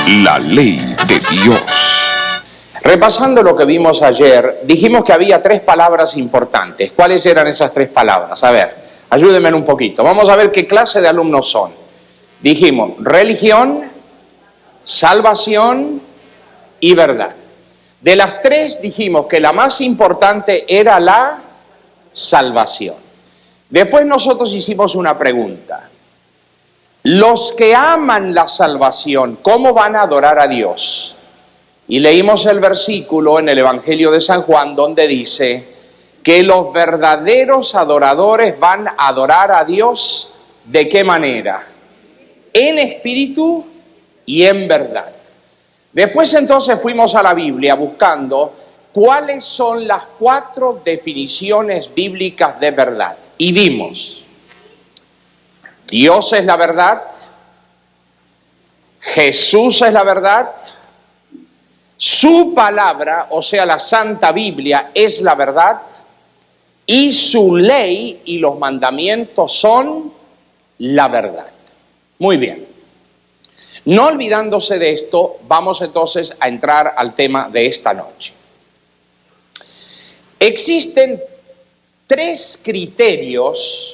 La ley de Dios. Repasando lo que vimos ayer, dijimos que había tres palabras importantes. ¿Cuáles eran esas tres palabras? A ver, ayúdenme un poquito. Vamos a ver qué clase de alumnos son. Dijimos religión, salvación y verdad. De las tres dijimos que la más importante era la salvación. Después nosotros hicimos una pregunta. Los que aman la salvación, ¿cómo van a adorar a Dios? Y leímos el versículo en el Evangelio de San Juan donde dice que los verdaderos adoradores van a adorar a Dios, ¿de qué manera? En espíritu y en verdad. Después entonces fuimos a la Biblia buscando cuáles son las 4 definiciones bíblicas de verdad. Y vimos, Dios es la verdad, Jesús es la verdad, su palabra, o sea la Santa Biblia, es la verdad, y su ley y los mandamientos son la verdad. Muy bien. No olvidándose de esto, vamos entonces a entrar al tema de esta noche. Existen 3 criterios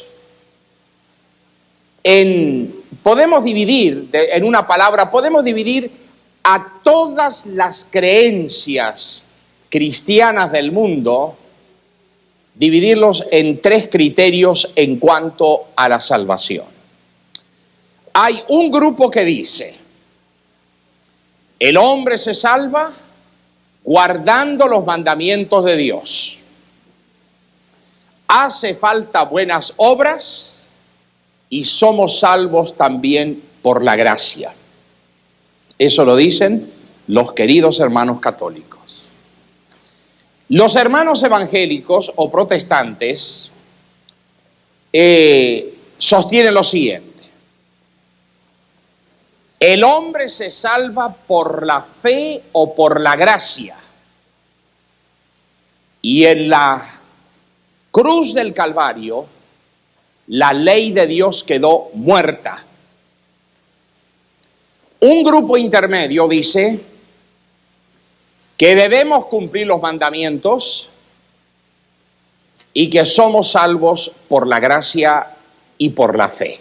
podemos dividir, en una palabra, podemos dividir a todas las creencias cristianas del mundo, dividirlos en 3 criterios en cuanto a la salvación. Hay un grupo que dice, el hombre se salva guardando los mandamientos de Dios. Hace falta buenas obras y somos salvos también por la gracia. Eso lo dicen los queridos hermanos católicos. Los hermanos evangélicos o protestantes sostienen lo siguiente. El hombre se salva por la fe o por la gracia. Y en la cruz del Calvario, la ley de Dios quedó muerta. Un grupo intermedio dice que debemos cumplir los mandamientos y que somos salvos por la gracia y por la fe.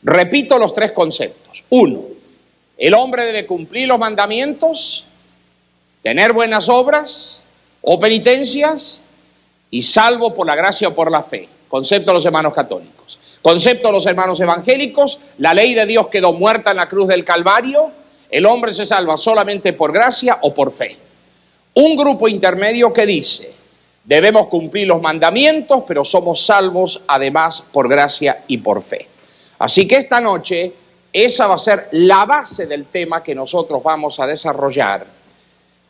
Repito los 3 conceptos. 1, el hombre debe cumplir los mandamientos, tener buenas obras o penitencias y salvo por la gracia o por la fe. Concepto de los hermanos católicos. Concepto de los hermanos evangélicos, la ley de Dios quedó muerta en la cruz del Calvario, el hombre se salva solamente por gracia o por fe. Un grupo intermedio que dice, debemos cumplir los mandamientos, pero somos salvos además por gracia y por fe. Así que esta noche, esa va a ser la base del tema que nosotros vamos a desarrollar.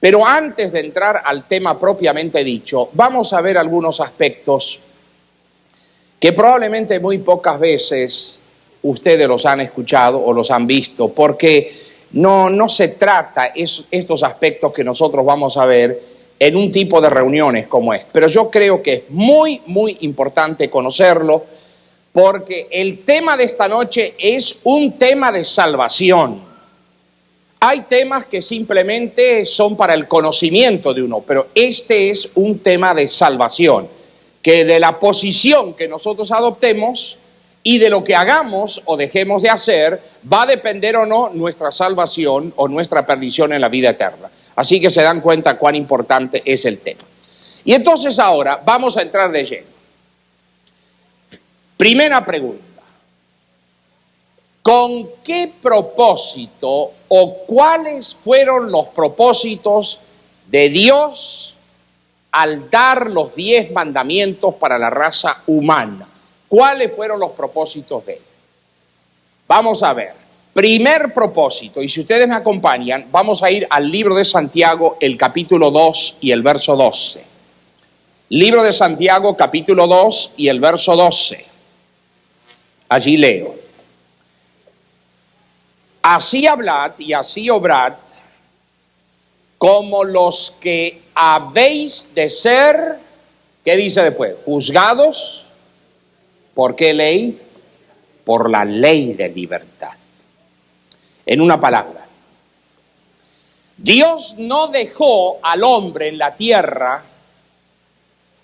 Pero antes de entrar al tema propiamente dicho, vamos a ver algunos aspectos que probablemente muy pocas veces ustedes los han escuchado o los han visto, porque no se trata estos aspectos que nosotros vamos a ver en un tipo de reuniones como este. Pero yo creo que es muy, muy importante conocerlo, porque el tema de esta noche es un tema de salvación. Hay temas que simplemente son para el conocimiento de uno, pero este es un tema de salvación, que de la posición que nosotros adoptemos y de lo que hagamos o dejemos de hacer, va a depender o no nuestra salvación o nuestra perdición en la vida eterna. Así que se dan cuenta cuán importante es el tema. Y entonces ahora vamos a entrar de lleno. Primera pregunta. ¿Con qué propósito o cuáles fueron los propósitos de Dios al dar los 10 mandamientos para la raza humana? ¿Cuáles fueron los propósitos de él? Vamos a ver. Primer propósito, y si ustedes me acompañan, vamos a ir al libro de Santiago, el capítulo 2 y el verso 12. Libro de Santiago, capítulo 2 y el verso 12. Allí leo. Así hablad y así obrad como los que habéis de ser, ¿qué dice después? Juzgados. ¿Por qué ley? Por la ley de libertad. En una palabra, Dios no dejó al hombre en la tierra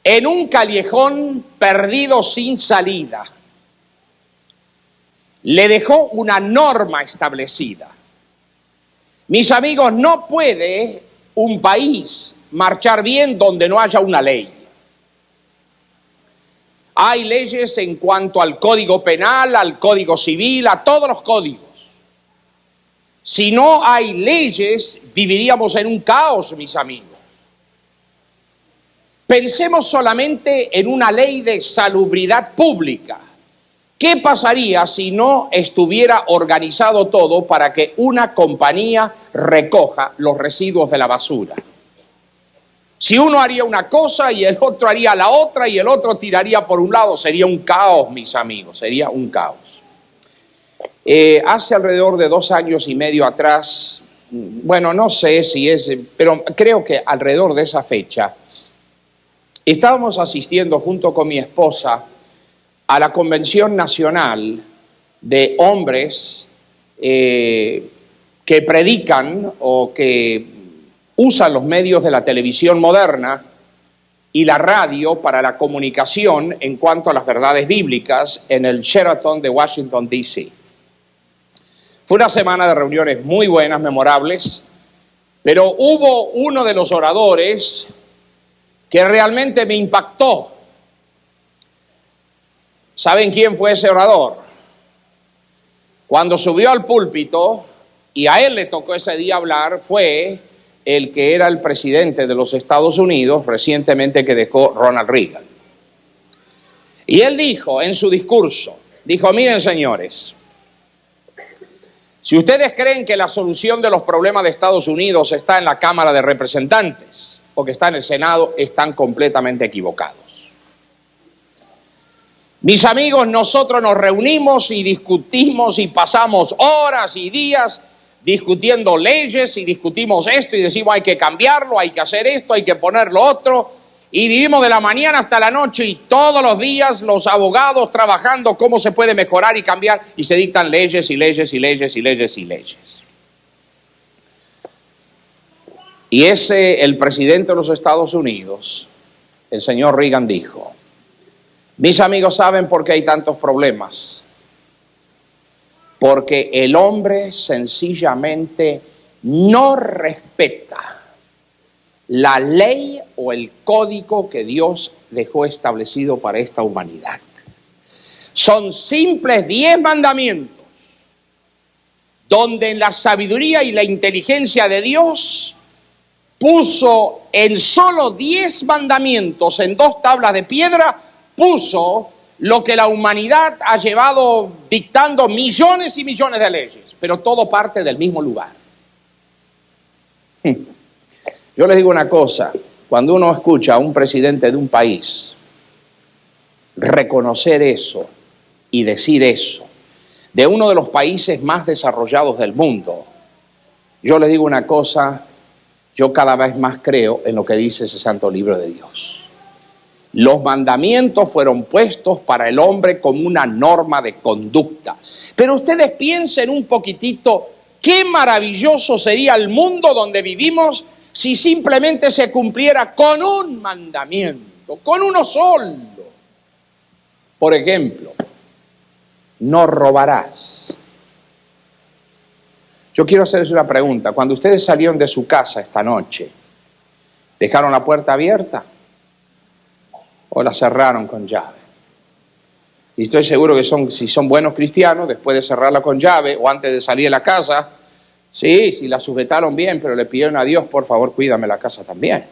en un callejón perdido sin salida. Le dejó una norma establecida. Mis amigos, no puede un país marchar bien donde no haya una ley. Hay leyes en cuanto al Código Penal, al Código Civil, a todos los códigos. Si no hay leyes, viviríamos en un caos, mis amigos. Pensemos solamente en una ley de salubridad pública. ¿Qué pasaría si no estuviera organizado todo para que una compañía recoja los residuos de la basura? Si uno haría una cosa y el otro haría la otra y el otro tiraría por un lado, sería un caos, mis amigos, sería un caos. Hace alrededor de 2 años y medio atrás, bueno, no sé si es, pero creo que alrededor de esa fecha, estábamos asistiendo junto con mi esposa a la Convención Nacional de Hombres que predican o que usan los medios de la televisión moderna y la radio para la comunicación en cuanto a las verdades bíblicas en el Sheraton de Washington, D.C. Fue una semana de reuniones muy buenas, memorables, pero hubo uno de los oradores que realmente me impactó. ¿Saben quién fue ese orador? Cuando subió al púlpito, y a él le tocó ese día hablar, fue el que era el presidente de los Estados Unidos recientemente que dejó Ronald Reagan. Y él dijo en su discurso, dijo, miren señores, si ustedes creen que la solución de los problemas de Estados Unidos está en la Cámara de Representantes o que está en el Senado, están completamente equivocados. Mis amigos, nosotros nos reunimos y discutimos y pasamos horas y días discutiendo leyes y discutimos esto y decimos hay que cambiarlo, hay que hacer esto, hay que poner lo otro, y vivimos de la mañana hasta la noche y todos los días los abogados trabajando cómo se puede mejorar y cambiar y se dictan leyes y leyes y leyes y leyes y leyes. Y el presidente de los Estados Unidos, el señor Reagan, dijo, mis amigos, ¿saben por qué hay tantos problemas? Porque el hombre sencillamente no respeta la ley o el código que Dios dejó establecido para esta humanidad. Son simples 10 mandamientos, donde en la sabiduría y la inteligencia de Dios puso en solo 10 mandamientos, en 2 tablas de piedra, puso lo que la humanidad ha llevado dictando millones y millones de leyes, pero todo parte del mismo lugar. Yo les digo una cosa, cuando uno escucha a un presidente de un país reconocer eso y decir eso, de uno de los países más desarrollados del mundo, yo les digo una cosa, yo cada vez más creo en lo que dice ese santo libro de Dios. Los mandamientos fueron puestos para el hombre como una norma de conducta. Pero ustedes piensen un poquitito, qué maravilloso sería el mundo donde vivimos si simplemente se cumpliera con un mandamiento, con uno solo. Por ejemplo, no robarás. Yo quiero hacerles una pregunta. Cuando ustedes salieron de su casa esta noche, ¿dejaron la puerta abierta o la cerraron con llave? Y estoy seguro que si son buenos cristianos, después de cerrarla con llave o antes de salir de la casa, sí, si la sujetaron bien, pero le pidieron a Dios, por favor, cuídame la casa también.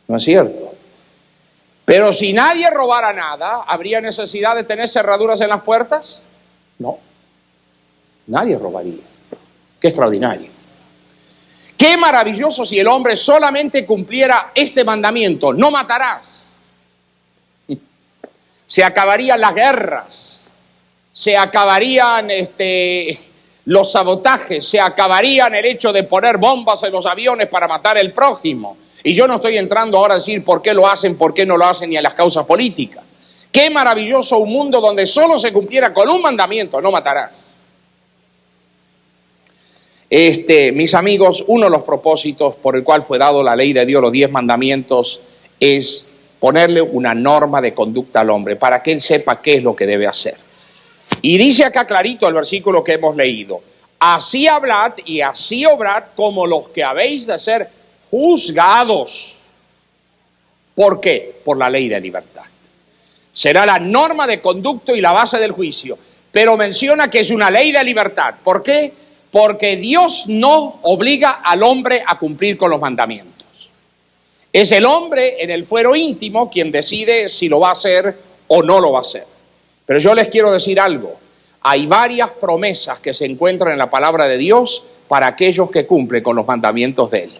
¿No es cierto? Pero si nadie robara nada, ¿habría necesidad de tener cerraduras en las puertas? No. Nadie robaría. Qué extraordinario. Qué maravilloso si el hombre solamente cumpliera este mandamiento, no matarás. Se acabarían las guerras, se acabarían los sabotajes, se acabarían el hecho de poner bombas en los aviones para matar al prójimo. Y yo no estoy entrando ahora a decir por qué lo hacen, por qué no lo hacen, ni a las causas políticas. Qué maravilloso un mundo donde solo se cumpliera con un mandamiento, no matarás. Mis amigos, uno de los propósitos por el cual fue dado la ley de Dios, los 10 mandamientos, es ponerle una norma de conducta al hombre para que él sepa qué es lo que debe hacer. Y dice acá clarito el versículo que hemos leído: así hablad y así obrad como los que habéis de ser juzgados. ¿Por qué? Por la ley de libertad. Será la norma de conducta y la base del juicio. Pero menciona que es una ley de libertad. ¿Por qué? Porque Dios no obliga al hombre a cumplir con los mandamientos. Es el hombre en el fuero íntimo quien decide si lo va a hacer o no lo va a hacer. Pero yo les quiero decir algo. Hay varias promesas que se encuentran en la palabra de Dios para aquellos que cumplen con los mandamientos de Él.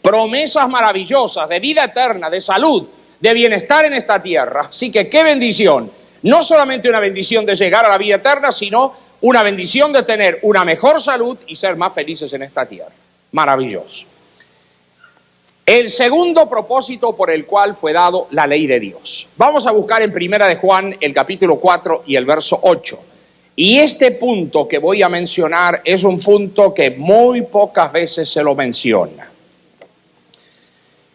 Promesas maravillosas de vida eterna, de salud, de bienestar en esta tierra. Así que qué bendición. No solamente una bendición de llegar a la vida eterna, sino una bendición de tener una mejor salud y ser más felices en esta tierra. Maravilloso. El segundo propósito por el cual fue dado la ley de Dios. Vamos a buscar en Primera de Juan el capítulo 4 y el verso 8. Y este punto que voy a mencionar es un punto que muy pocas veces se lo menciona.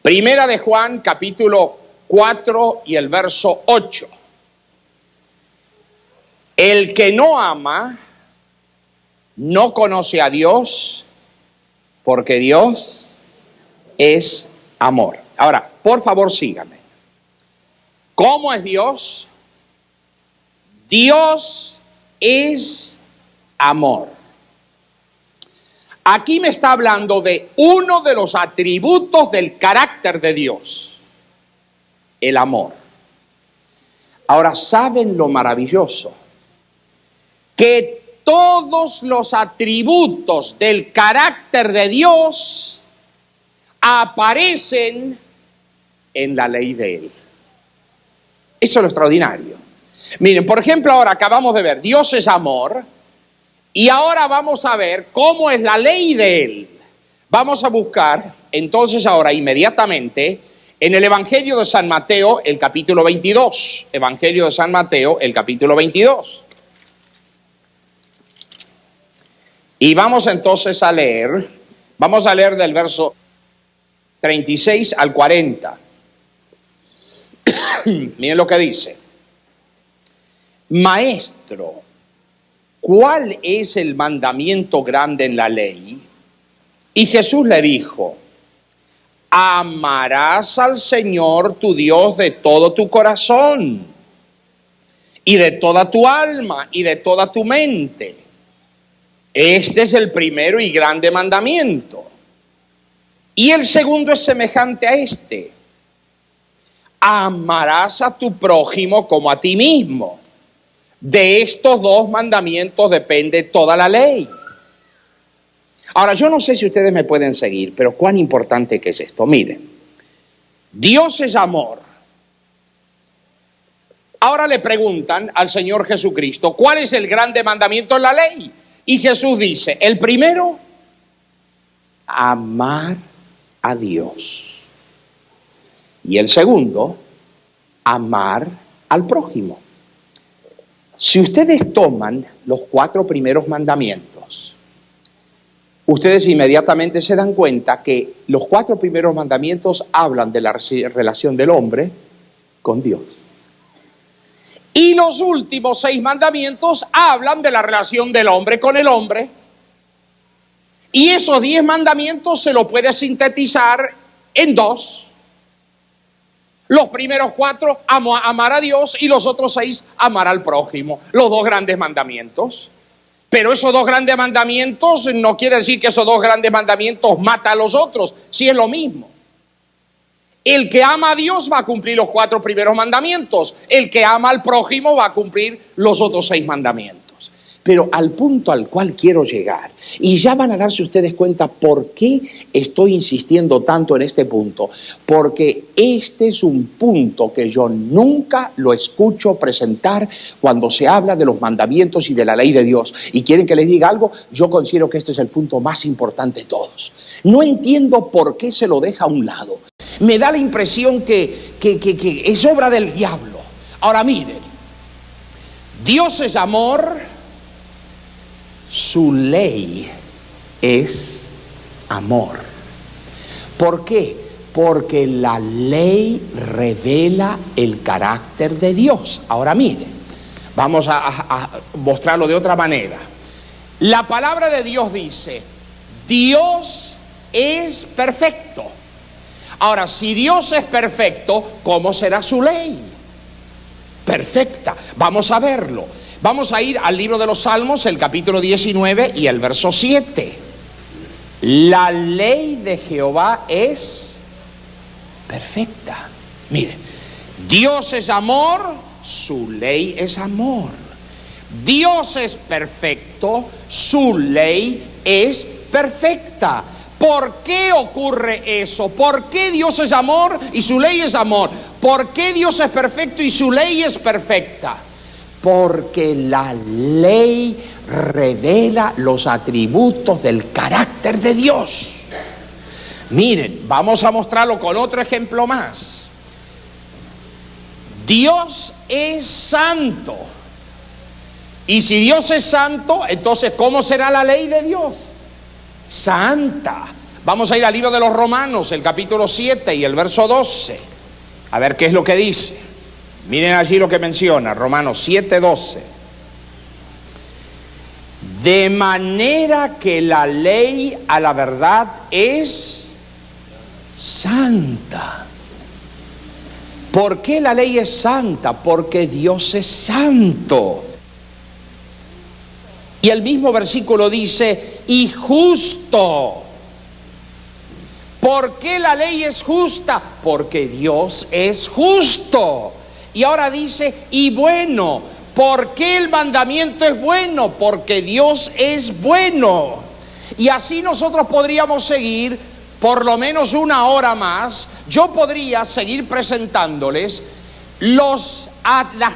Primera de Juan capítulo 4 y el verso 8. El que no ama no conoce a Dios, porque Dios es amor. Ahora, por favor, síganme. ¿Cómo es Dios? Dios es amor. Aquí me está hablando de uno de los atributos del carácter de Dios, el amor. Ahora, ¿saben lo maravilloso? Que todos los atributos del carácter de Dios aparecen en la ley de Él. Eso es lo extraordinario. Miren, por ejemplo, ahora acabamos de ver, Dios es amor, y ahora vamos a ver cómo es la ley de Él. Vamos a buscar, entonces ahora inmediatamente, en el Evangelio de San Mateo, el capítulo 22. Evangelio de San Mateo, el capítulo 22. Y vamos entonces a leer del verso 36 al 40. Miren lo que dice. Maestro, ¿cuál es el mandamiento grande en la ley? Y Jesús le dijo: amarás al Señor tu Dios de todo tu corazón, y de toda tu alma, y de toda tu mente. Este es el primero y grande mandamiento. Y el segundo es semejante a este: amarás a tu prójimo como a ti mismo. De estos dos mandamientos depende toda la ley. Ahora, yo no sé si ustedes me pueden seguir, pero cuán importante que es esto. Miren, Dios es amor. Ahora le preguntan al Señor Jesucristo, ¿cuál es el grande mandamiento en la ley? Y Jesús dice, el primero, amar a Dios. Y el segundo, amar al prójimo. Si ustedes toman los 4 primeros mandamientos, ustedes inmediatamente se dan cuenta que los 4 primeros mandamientos hablan de la relación del hombre con Dios. Y los últimos 6 mandamientos hablan de la relación del hombre con el hombre. Y esos 10 mandamientos se lo puede sintetizar en 2. Los primeros 4, amar a Dios, y los otros 6, amar al prójimo. Los 2 grandes mandamientos. Pero esos 2 grandes mandamientos no quiere decir que esos 2 grandes mandamientos matan a los otros. Sí es lo mismo. El que ama a Dios va a cumplir los 4 primeros mandamientos. El que ama al prójimo va a cumplir los otros 6 mandamientos. Pero al punto al cual quiero llegar, y ya van a darse ustedes cuenta por qué estoy insistiendo tanto en este punto, porque este es un punto que yo nunca lo escucho presentar cuando se habla de los mandamientos y de la ley de Dios. Y quieren que les diga algo, yo considero que este es el punto más importante de todos. No entiendo por qué se lo deja a un lado. Me da la impresión que es obra del diablo. Ahora miren, Dios es amor. Su ley es amor. ¿Por qué? Porque la ley revela el carácter de Dios. Ahora mire, vamos a mostrarlo de otra manera. La palabra de Dios dice, Dios es perfecto. Ahora, si Dios es perfecto, ¿cómo será su ley? Perfecta. Vamos a verlo. Vamos a ir al libro de los Salmos, el capítulo 19 y el verso 7. La ley de Jehová es perfecta. Mire, Dios es amor, su ley es amor. Dios es perfecto, su ley es perfecta. ¿Por qué ocurre eso? ¿Por qué Dios es amor y su ley es amor? ¿Por qué Dios es perfecto y su ley es perfecta? Porque la ley revela los atributos del carácter de Dios. Miren, vamos a mostrarlo con otro ejemplo más. Dios es santo. Y si Dios es santo, entonces ¿cómo será la ley de Dios? Santa. Vamos a ir al libro de los Romanos, el capítulo 7 y el verso 12. A ver qué es lo que dice. Miren allí lo que menciona, Romanos 7:12. De manera que la ley a la verdad es santa. ¿Por qué la ley es santa? Porque Dios es santo. Y el mismo versículo dice, y justo. ¿Por qué la ley es justa? Porque Dios es justo. Y ahora dice, y bueno. ¿Por qué el mandamiento es bueno? Porque Dios es bueno. Y así nosotros podríamos seguir por lo menos una hora más. Yo podría seguir presentándoles las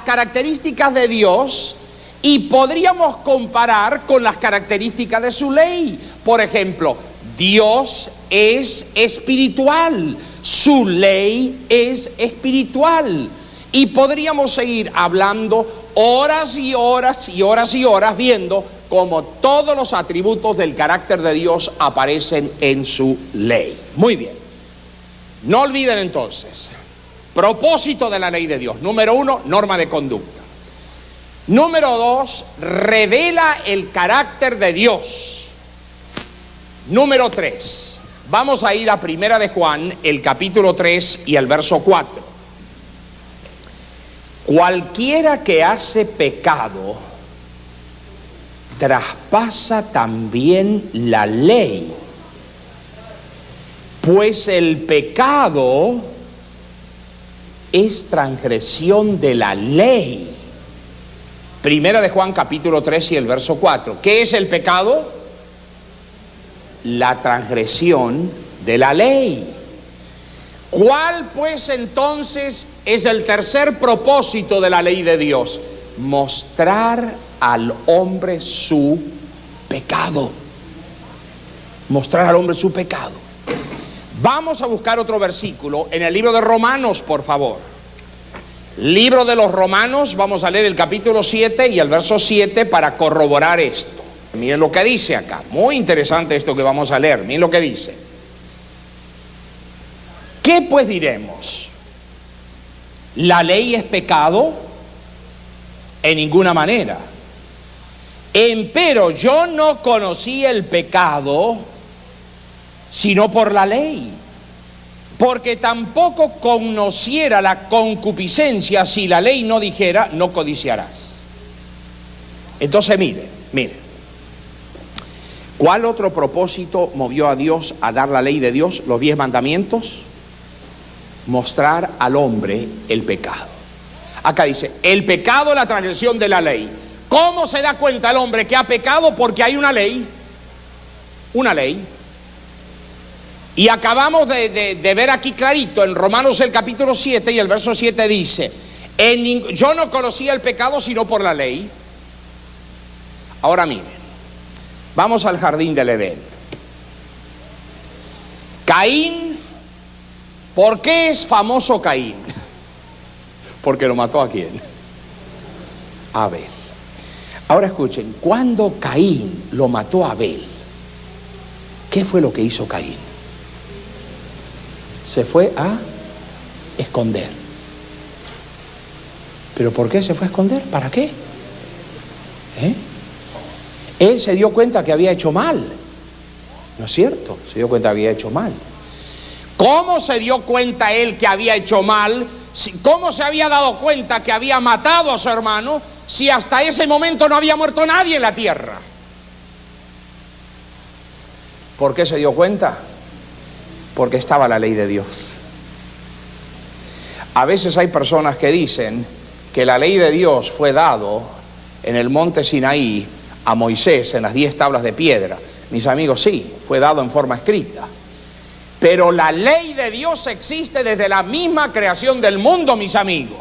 características de Dios y podríamos comparar con las características de su ley. Por ejemplo, Dios es espiritual, su ley es espiritual. Y podríamos seguir hablando horas y horas y horas y horas viendo cómo todos los atributos del carácter de Dios aparecen en su ley. Muy bien. No olviden entonces, propósito de la ley de Dios. Número 1, norma de conducta. Número 2, revela el carácter de Dios. Número 3, vamos a ir a Primera de Juan, el capítulo 3 y el verso 4. Cualquiera que hace pecado traspasa también la ley, pues el pecado es transgresión de la ley. Primera de Juan capítulo 3 y el verso 4. ¿Qué es el pecado? La transgresión de la ley. ¿Cuál pues entonces es el tercer propósito de la ley de Dios? Mostrar al hombre su pecado. Mostrar al hombre su pecado. Vamos a buscar otro versículo en el libro de Romanos, por favor. Libro de los Romanos, vamos a leer el capítulo 7 y el verso 7 para corroborar esto. Miren lo que dice acá, muy interesante esto que vamos a leer, miren lo que dice. ¿Qué pues diremos? ¿La ley es pecado? En ninguna manera. Empero yo no conocí el pecado sino por la ley, porque tampoco conociera la concupiscencia si la ley no dijera no codiciarás. Entonces mire, ¿cuál otro propósito movió a Dios a dar la ley de Dios, los 10 mandamientos? Mostrar al hombre el pecado. Acá dice, el pecado es la transgresión de la ley. ¿Cómo se da cuenta el hombre que ha pecado? Porque hay una ley. Una ley. Y acabamos de ver aquí clarito en Romanos el capítulo 7 y el verso 7 dice, yo no conocía el pecado sino por la ley. Ahora miren, vamos al jardín del Edén. Caín, ¿por qué es famoso Caín? Porque lo mató ¿a quién? A Abel. Ahora escuchen, cuando Caín lo mató a Abel, ¿Qué fue lo que hizo Caín? Se fue a esconder. ¿Pero por qué se fue a esconder? ¿Para qué? Él se dio cuenta que había hecho mal. ¿No es cierto? Se dio cuenta que había hecho mal. ¿Cómo se dio cuenta él que había hecho mal? ¿Cómo se había dado cuenta que había matado a su hermano si hasta ese momento no había muerto nadie en la tierra? ¿Por qué se dio cuenta? Porque estaba la ley de Dios. A veces hay personas que dicen que la ley de Dios fue dado en el monte Sinaí a Moisés en las 10 tablas de piedra. Mis amigos, sí, fue dado en forma escrita. Pero la ley de Dios existe desde la misma creación del mundo, mis amigos.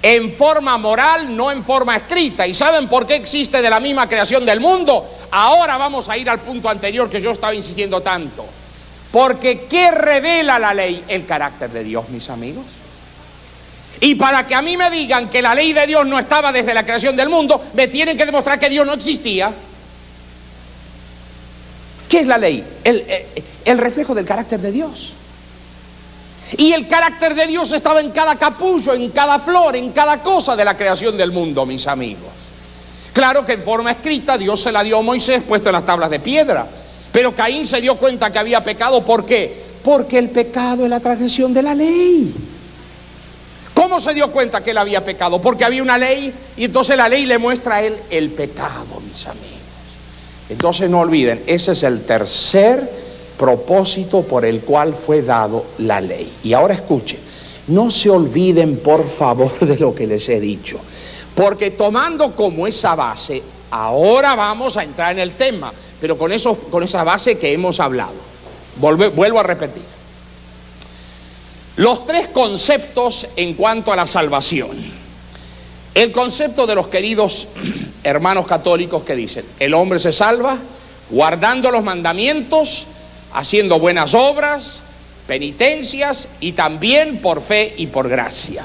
En forma moral, no en forma escrita. ¿Y saben por qué existe de la misma creación del mundo? Ahora vamos a ir al punto anterior que yo estaba insistiendo tanto. Porque ¿qué revela la ley? El carácter de Dios, mis amigos. Y para que a mí me digan que la ley de Dios no estaba desde la creación del mundo, me tienen que demostrar que Dios no existía. ¿Qué es la ley? El reflejo del carácter de Dios. Y el carácter de Dios estaba en cada capullo, en cada flor, en cada cosa de la creación del mundo, mis amigos. Claro que en forma escrita Dios se la dio a Moisés puesto en las tablas de piedra. Pero Caín se dio cuenta que había pecado. ¿Por qué? Porque el pecado es la transgresión de la ley. ¿Cómo se dio cuenta que él había pecado? Porque había una ley y entonces la ley le muestra a él el pecado, mis amigos. Entonces no olviden, ese es el tercer propósito por el cual fue dado la ley. Y ahora escuchen, no se olviden por favor de lo que les he dicho, porque tomando como esa base, ahora vamos a entrar en el tema, pero con esa base que hemos hablado. Vuelvo a repetir. Los tres conceptos en cuanto a la salvación. El concepto de los queridos hermanos católicos que dicen, el hombre se salva guardando los mandamientos, haciendo buenas obras, penitencias y también por fe y por gracia.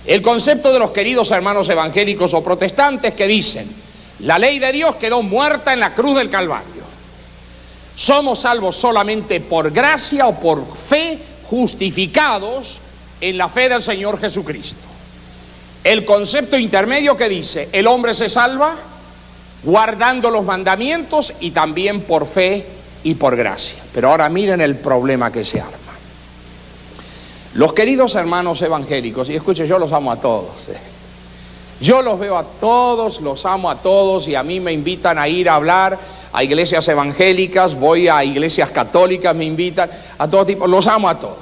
El concepto de los queridos hermanos evangélicos o protestantes que dicen, la ley de Dios quedó muerta en la cruz del Calvario. Somos salvos solamente por gracia o por fe, justificados en la fe del Señor Jesucristo. El concepto intermedio que dice, el hombre se salva guardando los mandamientos y también por fe y por gracia. Pero ahora miren el problema que se arma. Los queridos hermanos evangélicos, y escuchen, yo los amo a todos, yo los veo a todos, los amo a todos, y a mí me invitan a ir a hablar a iglesias evangélicas, voy a iglesias católicas, me invitan a todo tipo, los amo a todos.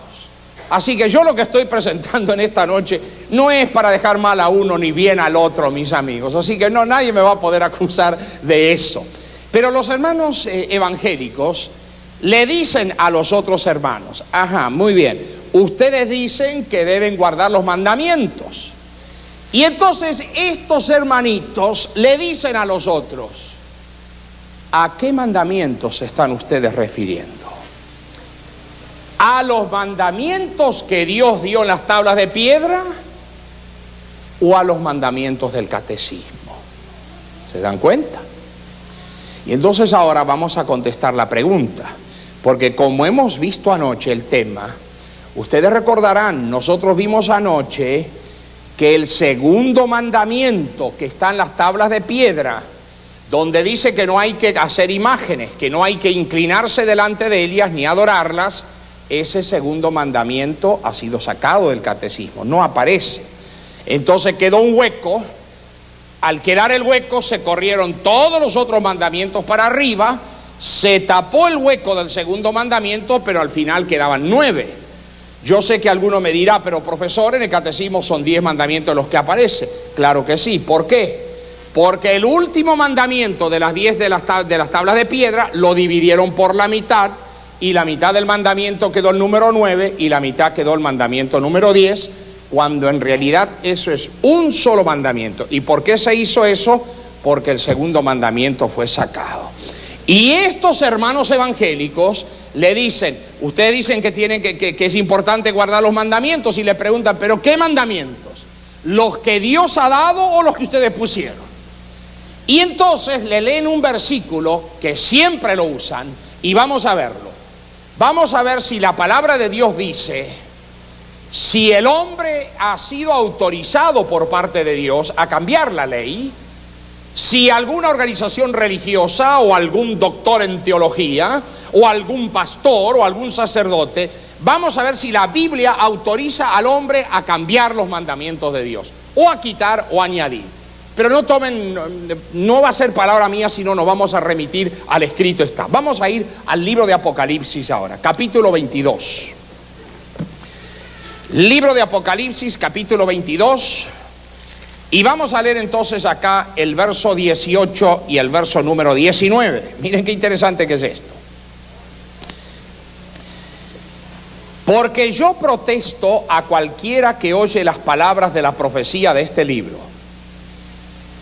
Así que yo lo que estoy presentando en esta noche no es para dejar mal a uno ni bien al otro, mis amigos. Así que no, nadie me va a poder acusar de eso. Pero los hermanos evangélicos le dicen a los otros hermanos, ajá, muy bien, ustedes dicen que deben guardar los mandamientos. Y entonces estos hermanitos le dicen a los otros, ¿a qué mandamientos se están ustedes refiriendo? ¿A los mandamientos que Dios dio en las tablas de piedra o a los mandamientos del catecismo? ¿Se dan cuenta? Y entonces ahora vamos a contestar la pregunta, porque como hemos visto anoche el tema, ustedes recordarán, nosotros vimos anoche que el segundo mandamiento que está en las tablas de piedra, donde dice que no hay que hacer imágenes, que no hay que inclinarse delante de ellas ni adorarlas, ese segundo mandamiento ha sido sacado del catecismo, no aparece. Entonces quedó un hueco. Al quedar el hueco se corrieron todos los otros mandamientos para arriba, se tapó el hueco del segundo mandamiento, pero al final quedaban 9. Yo sé que alguno me dirá, pero profesor, en el catecismo son 10 mandamientos los que aparecen. Claro que sí. ¿Por qué? Porque el último mandamiento de las 10 de las tablas de piedra lo dividieron por la mitad, y la mitad del mandamiento quedó el número 9 y la mitad quedó el mandamiento número 10, cuando en realidad eso es un solo mandamiento. ¿Y por qué se hizo eso? Porque el segundo mandamiento fue sacado. Y estos hermanos evangélicos le dicen, ustedes dicen que es importante guardar los mandamientos, y le preguntan, ¿pero qué mandamientos? ¿Los que Dios ha dado o los que ustedes pusieron? Y entonces le leen un versículo que siempre lo usan, Y vamos a verlo. Vamos a ver si la palabra de Dios dice, si el hombre ha sido autorizado por parte de Dios a cambiar la ley, si alguna organización religiosa o algún doctor en teología o algún pastor o algún sacerdote, vamos a ver si la Biblia autoriza al hombre a cambiar los mandamientos de Dios, o a quitar o añadir. Pero no tomen, no va a ser palabra mía, sino nos vamos a remitir al escrito está. Vamos a ir al libro de Apocalipsis ahora, capítulo 22. Libro de Apocalipsis, capítulo 22. Y vamos a leer entonces acá el verso 18 y el verso número 19. Miren qué interesante que es esto. Porque yo protesto a cualquiera que oye las palabras de la profecía de este libro.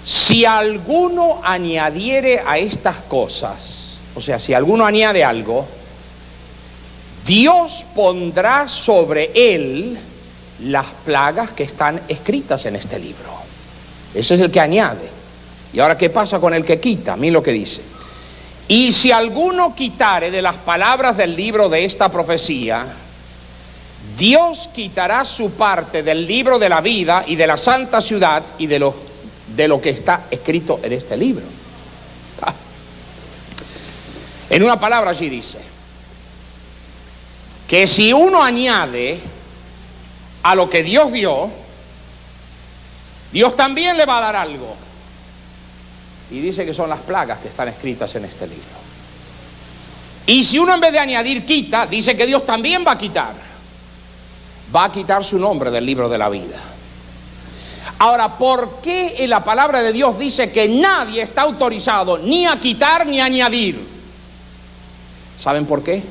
Si alguno añadiere a estas cosas, o sea, si alguno añade algo, Dios pondrá sobre él las plagas que están escritas en este libro. Ese es el que añade. Y ahora, ¿qué pasa con el que quita? Miren lo que dice. Y si alguno quitare de las palabras del libro de esta profecía, Dios quitará su parte del libro de la vida y de la santa ciudad y de lo que está escrito en este libro. En una palabra allí dice que si uno añade a lo que Dios dio, Dios también le va a dar algo. Y dice que son las plagas que están escritas en este libro. Y si uno en vez de añadir quita, dice que Dios también va a quitar. Va a quitar su nombre del libro de la vida. Ahora, ¿por qué en la palabra de Dios dice que nadie está autorizado ni a quitar ni a añadir? ¿Saben por qué?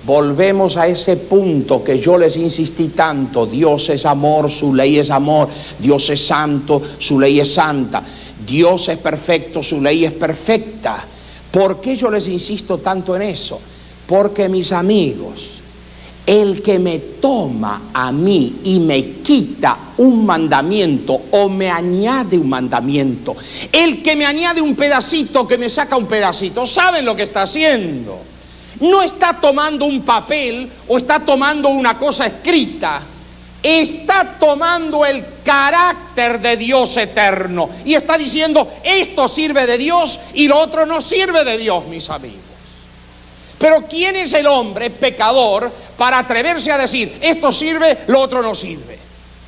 Volvemos a ese punto que yo les insistí tanto. Dios es amor, su ley es amor. Dios es santo, su ley es santa. Dios es perfecto, su ley es perfecta. ¿Por qué yo les insisto tanto en eso? Porque, mis amigos, el que me toma a mí y me quita un mandamiento o me añade un mandamiento, el que me añade un pedacito, que me saca un pedacito, ¿saben lo que está haciendo? No está tomando un papel o está tomando una cosa escrita, está tomando el carácter de Dios eterno y está diciendo, esto sirve de Dios y lo otro no sirve de Dios, mis amigos. Pero ¿quién es el hombre pecador para atreverse a decir, esto sirve, lo otro no sirve?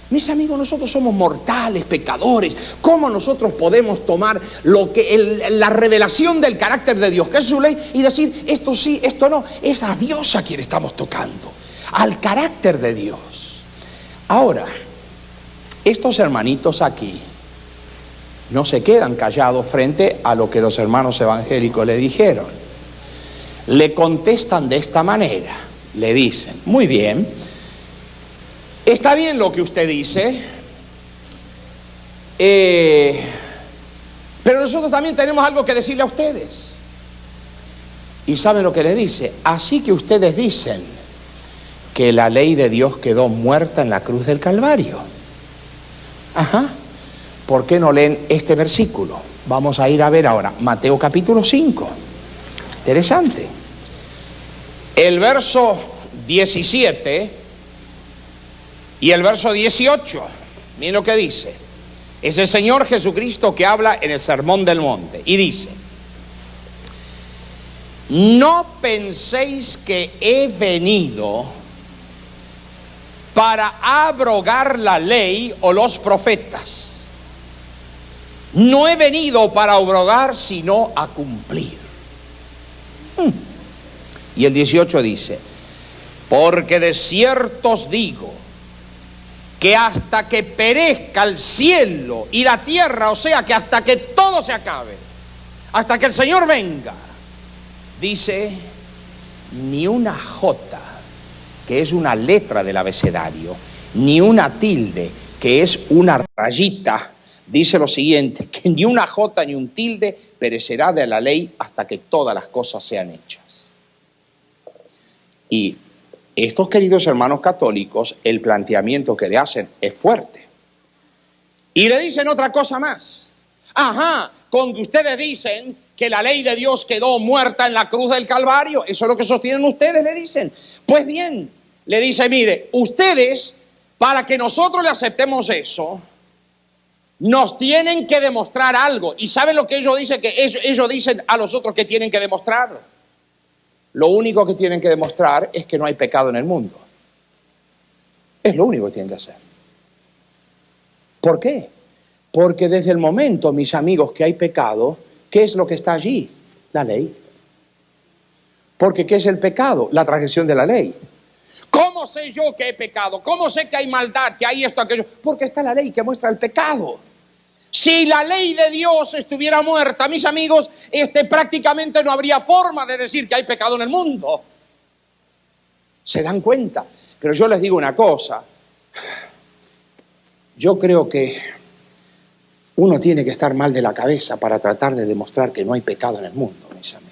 Mis amigos, nosotros somos mortales, pecadores. ¿Cómo nosotros podemos tomar la revelación del carácter de Dios, que es su ley, y decir, esto sí, esto no? Es a Dios a quien estamos tocando, al carácter de Dios. Ahora, estos hermanitos aquí no se quedan callados frente a lo que los hermanos evangélicos le dijeron. Le contestan de esta manera, le dicen, muy bien, está bien lo que usted dice, pero nosotros también tenemos algo que decirle a ustedes. ¿Y saben lo que le dice? Así que ustedes dicen que la ley de Dios quedó muerta en la cruz del Calvario. Ajá. ¿Por qué no leen este versículo? Vamos a ir a ver ahora, Mateo capítulo 5. Interesante. El verso 17 y el verso 18, miren lo que dice. Es el Señor Jesucristo que habla en el Sermón del Monte y dice, no penséis que he venido para abrogar la ley o los profetas. No he venido para abrogar, sino a cumplir. Y el 18 dice, porque de cierto os digo, que hasta que perezca el cielo y la tierra, o sea, que hasta que todo se acabe, hasta que el Señor venga, dice, ni una jota, que es una letra del abecedario, ni una tilde, que es una rayita, dice lo siguiente, que ni una jota ni un tilde perecerá de la ley hasta que todas las cosas sean hechas. Y estos queridos hermanos católicos, el planteamiento que le hacen es fuerte. Y le dicen otra cosa más. Ajá, con que ustedes dicen que la ley de Dios quedó muerta en la cruz del Calvario. Eso es lo que sostienen ustedes, le dicen. Pues bien, le dice, mire, ustedes, para que nosotros le aceptemos eso, nos tienen que demostrar algo. ¿Y saben lo que ellos dicen? Que ellos dicen a los otros que tienen que demostrar. Lo único que tienen que demostrar es que no hay pecado en el mundo. Es lo único que tienen que hacer. ¿Por qué? Porque desde el momento, mis amigos, que hay pecado, ¿qué es lo que está allí? La ley. Porque ¿qué es el pecado? La transgresión de la ley. ¿Cómo sé yo que he pecado? ¿Cómo sé que hay maldad, que hay esto, aquello? Porque está la ley que muestra el pecado. Si la ley de Dios estuviera muerta, mis amigos, prácticamente no habría forma de decir que hay pecado en el mundo. ¿Se dan cuenta? Pero yo les digo una cosa. Yo creo que uno tiene que estar mal de la cabeza para tratar de demostrar que no hay pecado en el mundo, mis amigos.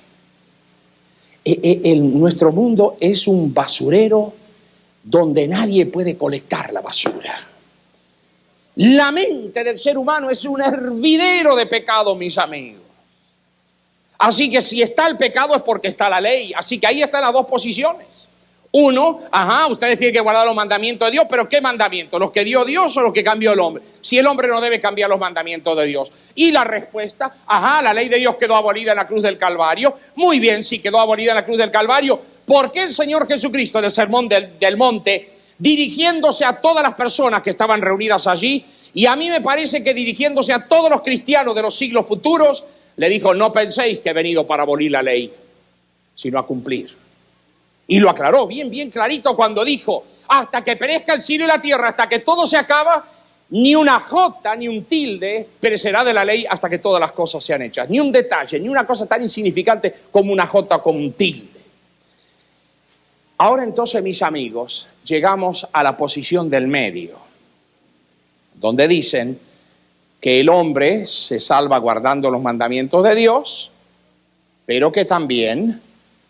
Nuestro mundo es un basurero donde nadie puede colectar la basura. La mente del ser humano es un hervidero de pecado, mis amigos. Así que si está el pecado es porque está la ley. Así que ahí están las dos posiciones. Uno, ustedes tienen que guardar los mandamientos de Dios, pero ¿qué mandamientos? ¿Los que dio Dios o los que cambió el hombre? Si el hombre no debe cambiar los mandamientos de Dios. Y la respuesta, la ley de Dios quedó abolida en la cruz del Calvario. Muy bien, sí quedó abolida en la cruz del Calvario. ¿Por qué el Señor Jesucristo en el sermón del monte, dirigiéndose a todas las personas que estaban reunidas allí, y a mí me parece que dirigiéndose a todos los cristianos de los siglos futuros, le dijo, no penséis que he venido para abolir la ley, sino a cumplir? Y lo aclaró bien clarito cuando dijo, hasta que perezca el cielo y la tierra, hasta que todo se acaba, ni una jota ni un tilde perecerá de la ley hasta que todas las cosas sean hechas. Ni un detalle, ni una cosa tan insignificante como una jota o como un tilde. Ahora entonces, mis amigos, llegamos a la posición del medio, donde dicen que el hombre se salva guardando los mandamientos de Dios, pero que también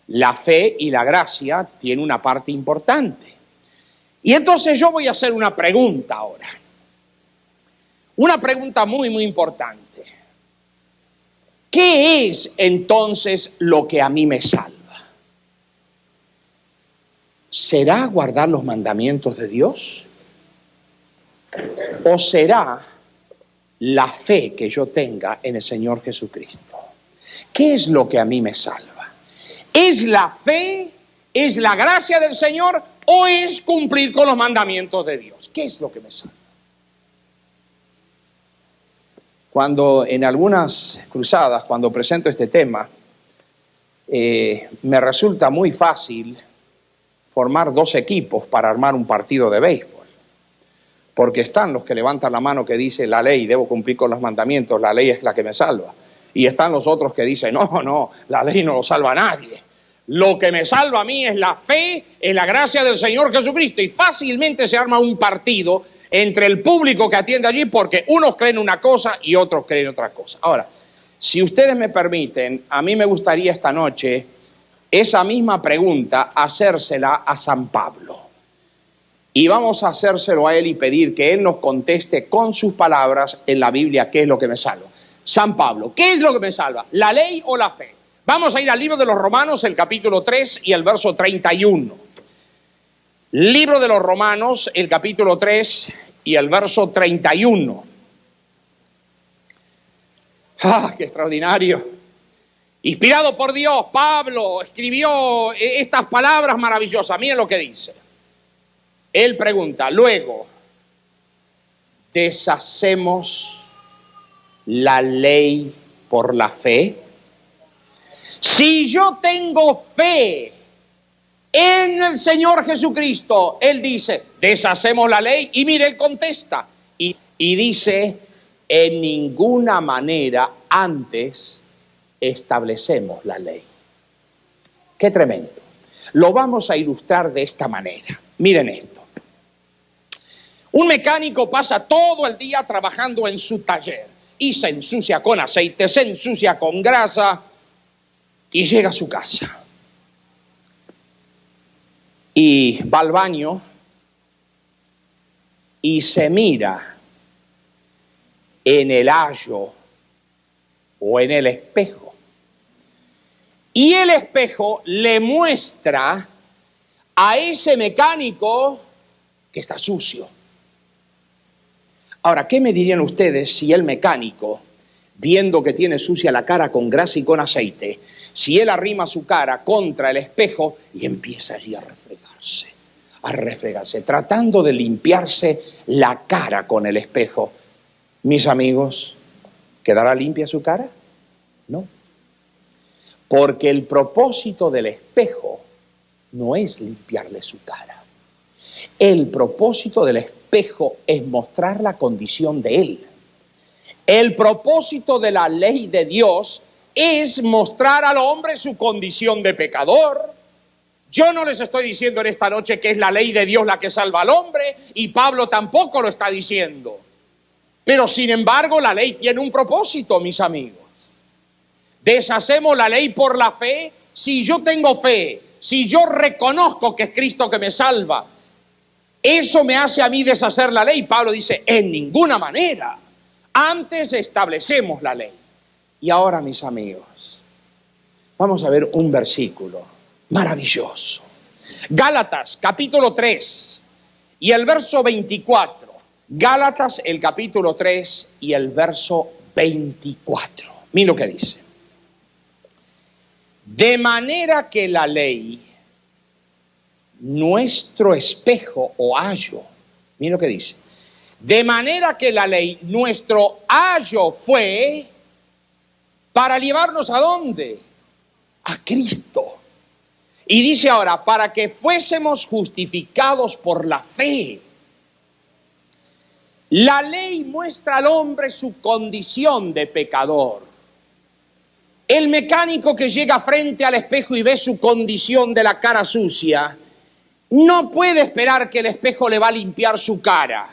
la fe y la gracia tienen una parte importante. Y entonces yo voy a hacer una pregunta ahora. Una pregunta muy importante. ¿Qué es entonces lo que a mí me salva? ¿Será guardar los mandamientos de Dios? ¿O será la fe que yo tenga en el Señor Jesucristo? ¿Qué es lo que a mí me salva? ¿Es la fe? ¿Es la gracia del Señor? ¿O es cumplir con los mandamientos de Dios? ¿Qué es lo que me salva? Cuando en algunas cruzadas, cuando presento este tema, me resulta muy fácil formar dos equipos para armar un partido de béisbol. Porque están los que levantan la mano que dice la ley, debo cumplir con los mandamientos, la ley es la que me salva. Y están los otros que dicen, no, la ley no lo salva a nadie. Lo que me salva a mí es la fe en la gracia del Señor Jesucristo. Y fácilmente se arma un partido entre el público que atiende allí porque unos creen una cosa y otros creen otra cosa. Ahora, si ustedes me permiten, a mí me gustaría esta noche esa misma pregunta hacérsela a San Pablo. Y vamos a hacérselo a él y pedir que él nos conteste con sus palabras en la Biblia qué es lo que me salva. San Pablo, ¿qué es lo que me salva? ¿La ley o la fe? Vamos a ir al libro de los Romanos, el capítulo 3 y el verso 31. Libro de los Romanos, el capítulo 3 y el verso 31. ¡Ah, qué extraordinario! Inspirado por Dios, Pablo escribió estas palabras maravillosas. Miren lo que dice. Él pregunta, luego, ¿deshacemos la ley por la fe? Si yo tengo fe en el Señor Jesucristo, Él dice, ¿deshacemos la ley? Y mire, Él contesta y dice, en ninguna manera antes establecemos la ley. Qué tremendo. Lo vamos a ilustrar de esta manera. Miren esto. Un mecánico pasa todo el día trabajando en su taller y se ensucia con aceite, se ensucia con grasa y llega a su casa. Y va al baño y se mira en el ayo o en el espejo Y el espejo le muestra a ese mecánico que está sucio. Ahora, ¿qué me dirían ustedes si el mecánico, viendo que tiene sucia la cara con grasa y con aceite, si él arrima su cara contra el espejo y empieza allí a refregarse, tratando de limpiarse la cara con el espejo? Mis amigos, ¿quedará limpia su cara? No. Porque el propósito del espejo no es limpiarle su cara. El propósito del espejo es mostrar la condición de él. El propósito de la ley de Dios es mostrar al hombre su condición de pecador. Yo no les estoy diciendo en esta noche que es la ley de Dios la que salva al hombre, y Pablo tampoco lo está diciendo. Pero sin embargo la ley tiene un propósito, mis amigos. Deshacemos la ley por la fe. Si yo tengo fe, si yo reconozco que es Cristo que me salva, ¿eso me hace a mí deshacer la ley? Pablo dice, en ninguna manera. Antes establecemos la ley. Y ahora, mis amigos, vamos a ver un versículo maravilloso. Gálatas, capítulo 3, y el verso 24. Gálatas, el capítulo 3, y el verso 24. Mira lo que dice. De manera que la ley, nuestro espejo o ayo, mira lo que dice. De manera que la ley, nuestro ayo fue para llevarnos ¿a dónde? A Cristo. Y dice ahora, para que fuésemos justificados por la fe. La ley muestra al hombre su condición de pecador. El mecánico que llega frente al espejo y ve su condición de la cara sucia, no puede esperar que el espejo le va a limpiar su cara.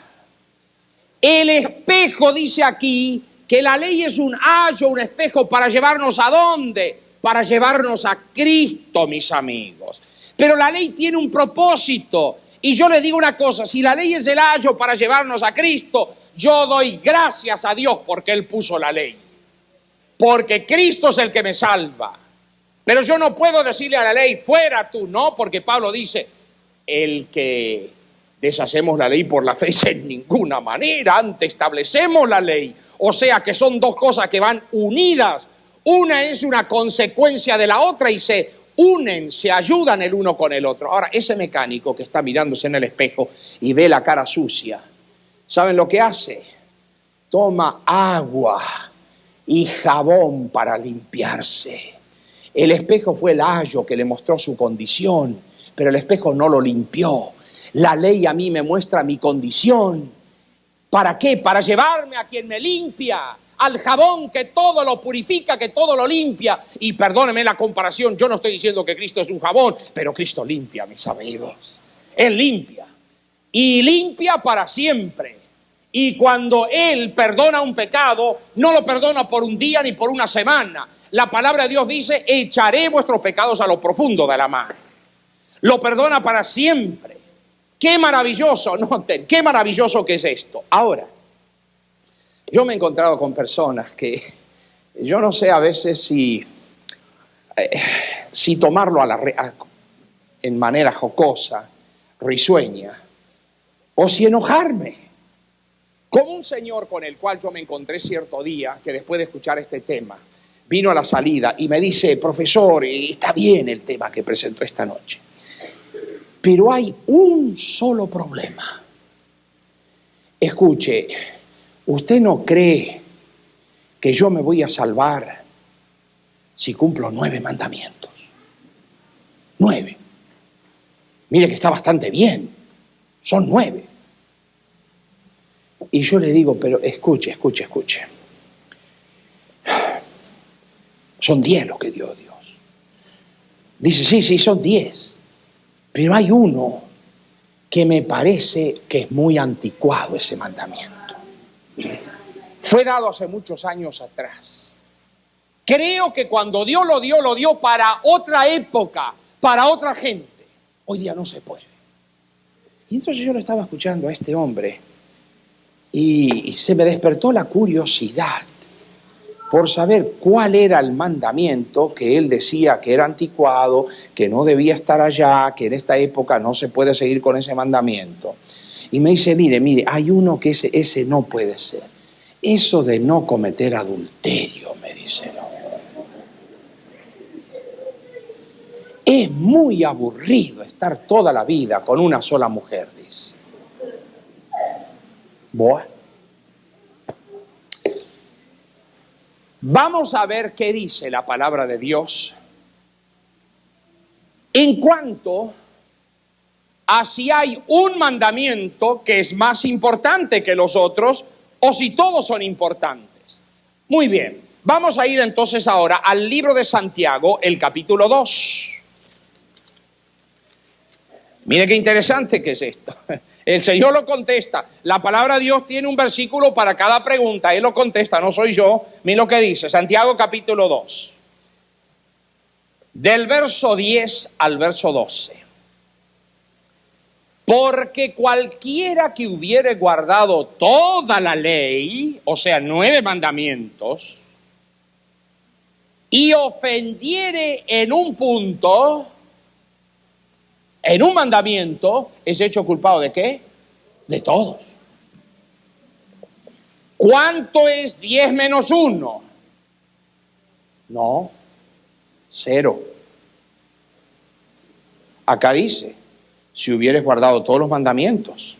El espejo dice aquí que la ley es un ayo, un espejo para llevarnos ¿a dónde? Para llevarnos a Cristo, mis amigos. Pero la ley tiene un propósito. Y yo les digo una cosa, si la ley es el ayo para llevarnos a Cristo, yo doy gracias a Dios porque Él puso la ley. Porque Cristo es el que me salva. Pero yo no puedo decirle a la ley, fuera tú, no, porque Pablo dice, el que deshacemos la ley por la fe, en ninguna manera, antes establecemos la ley. O sea que son dos cosas que van unidas. Una es una consecuencia de la otra y se unen, se ayudan el uno con el otro. Ahora, ese mecánico que está mirándose en el espejo y ve la cara sucia, ¿saben lo que hace? Toma agua y jabón para limpiarse. El espejo fue el ayo que le mostró su condición, pero el espejo no lo limpió. La ley a mí me muestra mi condición. ¿Para qué? Para llevarme a quien me limpia, al jabón que todo lo purifica, que todo lo limpia. Y perdónenme la comparación, yo no estoy diciendo que Cristo es un jabón, pero Cristo limpia, mis amigos. Él limpia. Y limpia para siempre. Y cuando Él perdona un pecado, no lo perdona por un día ni por una semana. La palabra de Dios dice, echaré vuestros pecados a lo profundo de la mar. Lo perdona para siempre. Qué maravilloso, noten, qué maravilloso que es esto. Ahora, yo me he encontrado con personas que yo no sé a veces si tomarlo en manera jocosa, risueña, o si enojarme. Como un señor con el cual yo me encontré cierto día, que después de escuchar este tema, vino a la salida y me dice, profesor, está bien el tema que presentó esta noche, pero hay un solo problema. Escuche, ¿usted no cree que yo me voy a salvar si cumplo 9 mandamientos? 9. Mire que está bastante bien, son 9. Y yo le digo, pero escuche. Son 10 los que dio Dios. Dice, sí, son 10. Pero hay uno que me parece que es muy anticuado ese mandamiento. Fue dado hace muchos años atrás. Creo que cuando Dios lo dio para otra época, para otra gente. Hoy día no se puede. Y entonces yo lo estaba escuchando a este hombre y se me despertó la curiosidad, por saber cuál era el mandamiento que él decía que era anticuado, que no debía estar allá, que en esta época no se puede seguir con ese mandamiento. Y me dice, mire, hay uno que ese no puede ser. Eso de no cometer adulterio, me dice, no. Es muy aburrido estar toda la vida con una sola mujer, dice. Bueno. Vamos a ver qué dice la palabra de Dios en cuanto a si hay un mandamiento que es más importante que los otros o si todos son importantes. Muy bien, vamos a ir entonces ahora al libro de Santiago, el capítulo 2. Mire qué interesante que es esto. El Señor lo contesta. La palabra de Dios tiene un versículo para cada pregunta. Él lo contesta, no soy yo. Mira lo que dice, Santiago capítulo 2. Del verso 10 al verso 12. Porque cualquiera que hubiere guardado toda la ley, o sea, 9 mandamientos, y ofendiere en un punto, en un mandamiento, es hecho culpado ¿de qué? De todos. ¿Cuánto es 10 menos 1? No, 0. Acá dice, si hubieres guardado todos los mandamientos,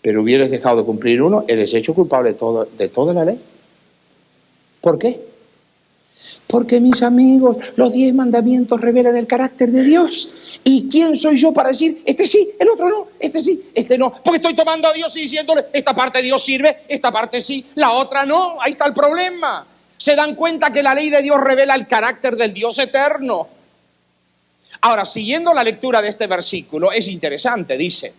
pero hubieres dejado de cumplir uno, eres hecho culpable de toda la ley. ¿Por qué? Porque, mis amigos, los 10 mandamientos revelan el carácter de Dios. ¿Y quién soy yo para decir, este sí, el otro no, este sí, este no? Porque estoy tomando a Dios y diciéndole, esta parte de Dios sirve, esta parte sí, la otra no. Ahí está el problema. Se dan cuenta que la ley de Dios revela el carácter del Dios eterno. Ahora, siguiendo la lectura de este versículo, es interesante, dice,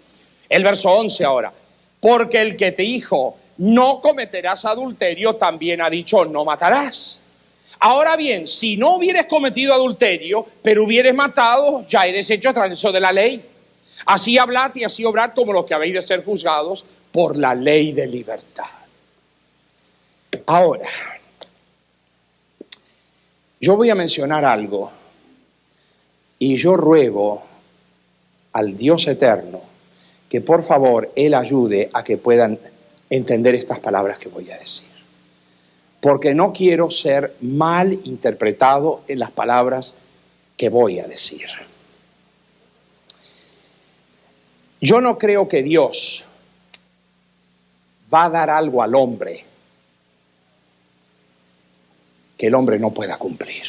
el verso 11 ahora, porque el que te dijo, no cometerás adulterio, también ha dicho, no matarás. Ahora bien, si no hubieres cometido adulterio, pero hubieres matado, ya eres hecho transgresor de la ley. Así hablad y así obrad como los que habéis de ser juzgados por la ley de libertad. Ahora, yo voy a mencionar algo y yo ruego al Dios eterno que por favor Él ayude a que puedan entender estas palabras que voy a decir. Porque no quiero ser mal interpretado en las palabras que voy a decir. Yo no creo que Dios va a dar algo al hombre que el hombre no pueda cumplir.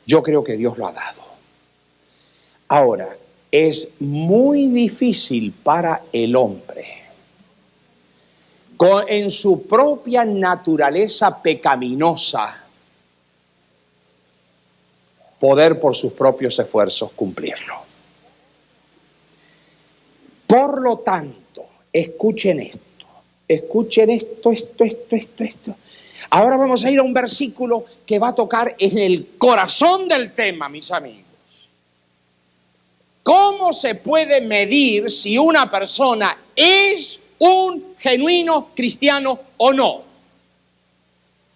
Yo creo que Dios lo ha dado. Ahora, es muy difícil para el hombre, en su propia naturaleza pecaminosa, poder por sus propios esfuerzos cumplirlo. Por lo tanto, escuchen esto. Ahora vamos a ir a un versículo que va a tocar en el corazón del tema, mis amigos. ¿Cómo se puede medir si una persona es un genuino cristiano o no?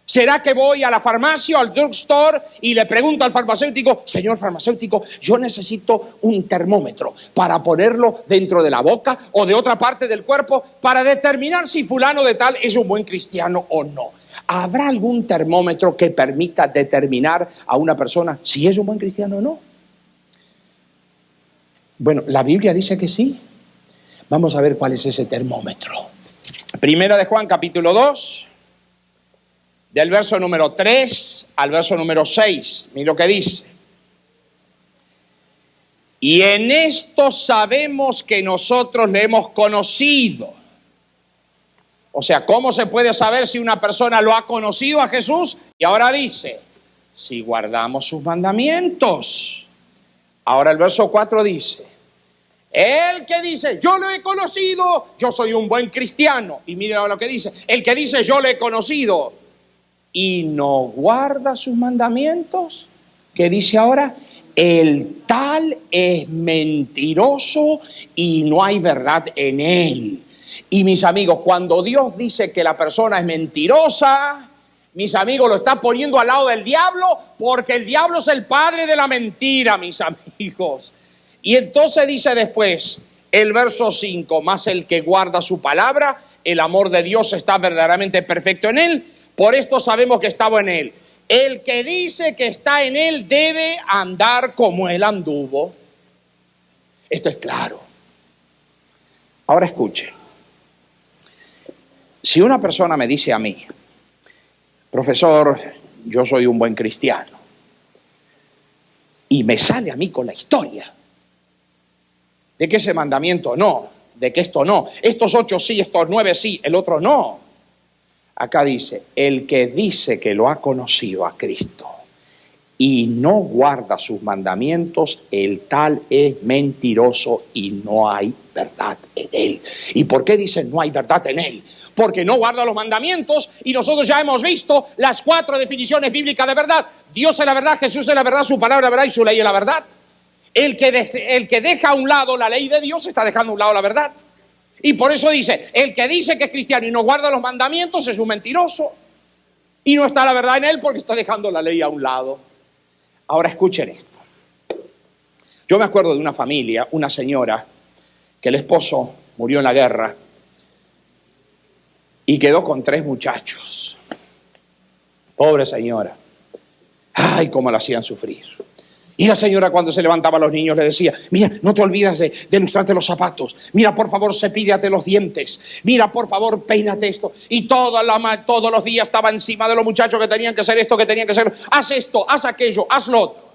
¿Será que voy a la farmacia o al drugstore y le pregunto al farmacéutico, señor farmacéutico, yo necesito un termómetro para ponerlo dentro de la boca o de otra parte del cuerpo para determinar si fulano de tal es un buen cristiano o no? ¿Habrá algún termómetro que permita determinar a una persona si es un buen cristiano o no? Bueno, la Biblia dice que sí. Vamos a ver cuál es ese termómetro. Primera de Juan, capítulo 2, del verso número 3 al verso número 6. Mira lo que dice. Y en esto sabemos que nosotros le hemos conocido. O sea, ¿cómo se puede saber si una persona lo ha conocido a Jesús? Y ahora dice, si guardamos sus mandamientos. Ahora el verso 4 dice, el que dice, yo lo he conocido, yo soy un buen cristiano. Y mira lo que dice, el que dice, yo lo he conocido y no guarda sus mandamientos, ¿qué dice ahora? El tal es mentiroso y no hay verdad en él. Y mis amigos, cuando Dios dice que la persona es mentirosa, Mis amigos, lo está poniendo al lado del diablo, porque el diablo es el padre de la mentira, mis amigos. Y entonces dice después, el verso 5, más el que guarda su palabra, el amor de Dios está verdaderamente perfecto en él, por esto sabemos que estaba en él. El que dice que está en él debe andar como él anduvo. Esto es claro. Ahora escuche. Si una persona me dice a mí, profesor, yo soy un buen cristiano, y me sale a mí con la historia de que ese mandamiento no, de que esto no, estos 8 sí, estos 9 sí, el otro no. Acá dice, el que dice que lo ha conocido a Cristo y no guarda sus mandamientos, el tal es mentiroso y no hay verdad en él. ¿Y por qué dice no hay verdad en él? Porque no guarda los mandamientos, y nosotros ya hemos visto las 4 definiciones bíblicas de verdad. Dios es la verdad, Jesús es la verdad, su palabra es la verdad y su ley es la verdad. El que deja a un lado la ley de Dios está dejando a un lado la verdad. Y por eso dice, el que dice que es cristiano y no guarda los mandamientos es un mentiroso. Y no está la verdad en él porque está dejando la ley a un lado. Ahora escuchen esto. Yo me acuerdo de una familia, una señora, que el esposo murió en la guerra y quedó con 3 muchachos. Pobre señora. Ay, cómo la hacían sufrir. Y la señora, cuando se levantaba a los niños, le decía, mira, no te olvides de lustrarte los zapatos. Mira, por favor, cepíllate los dientes. Mira, por favor, peínate esto. Y todos los días estaba encima de los muchachos que tenían que hacer esto, que tenían que hacer. Haz esto, haz aquello, haz lo otro.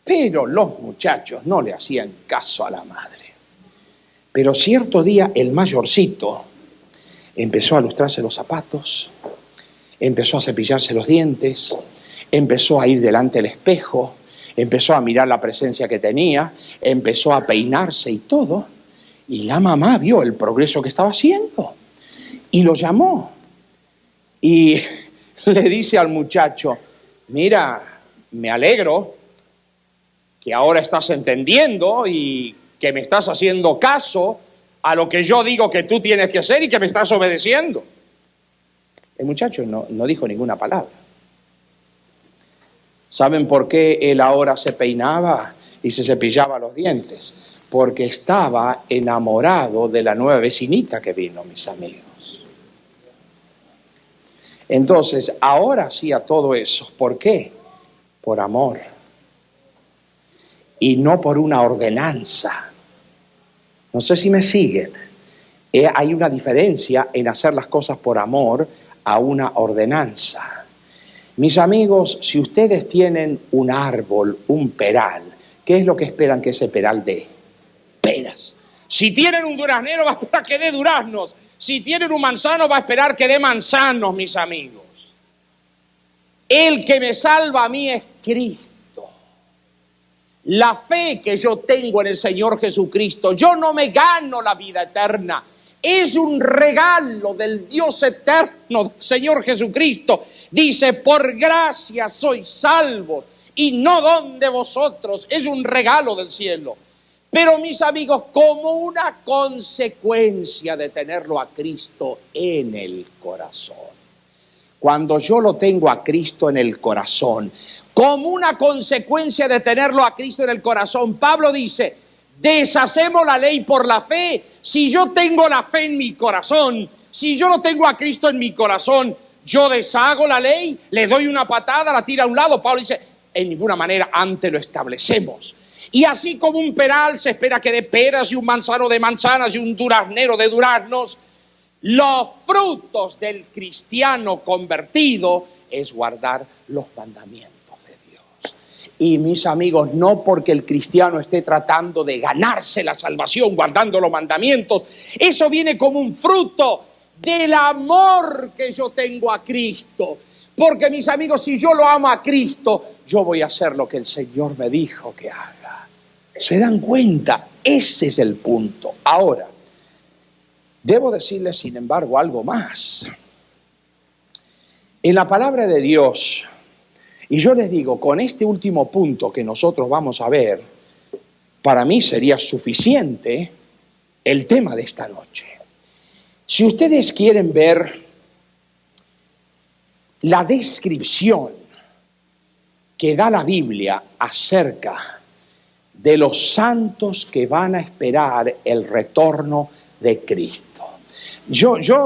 Pero los muchachos no le hacían caso a la madre. Pero cierto día, el mayorcito empezó a lustrarse los zapatos, empezó a cepillarse los dientes, empezó a ir delante del espejo, empezó a mirar la presencia que tenía, empezó a peinarse y todo, y la mamá vio el progreso que estaba haciendo y lo llamó y le dice al muchacho, mira, me alegro que ahora estás entendiendo y que me estás haciendo caso a lo que yo digo que tú tienes que hacer y que me estás obedeciendo. El muchacho no dijo ninguna palabra. ¿Saben por qué él ahora se peinaba y se cepillaba los dientes? Porque estaba enamorado de la nueva vecinita que vino, mis amigos. Entonces, ahora hacía todo eso. ¿Por qué? Por amor. Y no por una ordenanza. No sé si me siguen. Hay una diferencia en hacer las cosas por amor a una ordenanza. Mis amigos, si ustedes tienen un árbol, un peral, ¿qué es lo que esperan que ese peral dé? Peras. Si tienen un duraznero, va a esperar que dé duraznos. Si tienen un manzano, va a esperar que dé manzanos, mis amigos. El que me salva a mí es Cristo. La fe que yo tengo en el Señor Jesucristo, yo no me gano la vida eterna. Es un regalo del Dios eterno, Señor Jesucristo. Dice, por gracia sois salvos, y no don de vosotros, es un regalo del cielo. Pero mis amigos, como una consecuencia de tenerlo a Cristo en el corazón, cuando yo lo tengo a Cristo en el corazón, como una consecuencia de tenerlo a Cristo en el corazón, Pablo dice, deshacemos la ley por la fe. Si yo tengo la fe en mi corazón, si yo no tengo a Cristo en mi corazón, yo deshago la ley, le doy una patada, la tiro a un lado. Pablo dice, en ninguna manera, antes lo establecemos. Y así como un peral se espera que dé peras y un manzano de manzanas y un duraznero de duraznos, los frutos del cristiano convertido es guardar los mandamientos de Dios. Y mis amigos, no porque el cristiano esté tratando de ganarse la salvación guardando los mandamientos, eso viene como un fruto del amor que yo tengo a Cristo. Porque mis amigos, si yo lo amo a Cristo, yo voy a hacer lo que el Señor me dijo que haga. ¿Se dan cuenta? Ese es el punto. Ahora, debo decirles, sin embargo, algo más. En la palabra de Dios, y yo les digo, con este último punto que nosotros vamos a ver, para mí sería suficiente el tema de esta noche. Si ustedes quieren ver la descripción que da la Biblia acerca de los santos que van a esperar el retorno de Cristo.